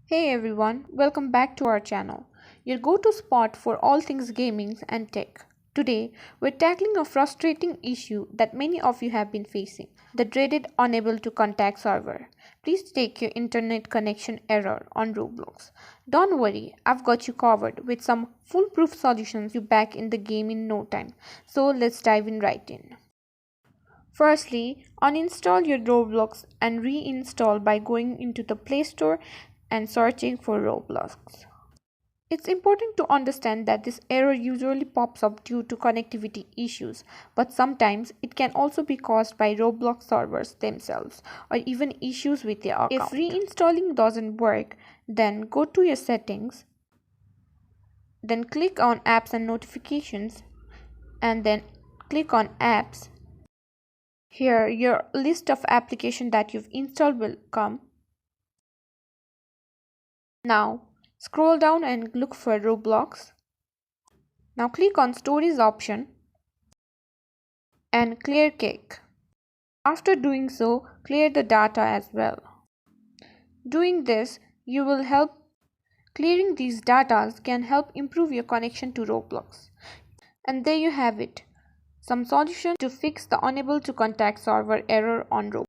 Hey everyone, welcome back to our channel, your go-to spot for all things gaming and tech. Today, we're tackling a frustrating issue that many of you have been facing, the dreaded unable to contact server. Please take your internet connection error on Roblox. Don't worry, I've got you covered with some foolproof solutions you back in the game in no time. So let's dive in right in. Firstly, uninstall your Roblox and reinstall by going into the Play Store and searching for Roblox. It's important to understand that this error usually pops up due to connectivity issues, but sometimes it can also be caused by Roblox servers themselves or even issues with your account. If reinstalling doesn't work, then go to your settings, then click on apps and notifications, and then click on apps. Here, your list of applications that you've installed will come. Now, scroll down and look for Roblox. Now click on Stories option and clear cake. After doing so, clear the data as well. Doing this, you will help. Clearing these data can help improve your connection to Roblox. And there you have it. Some solution to fix the unable to contact server error on Roblox.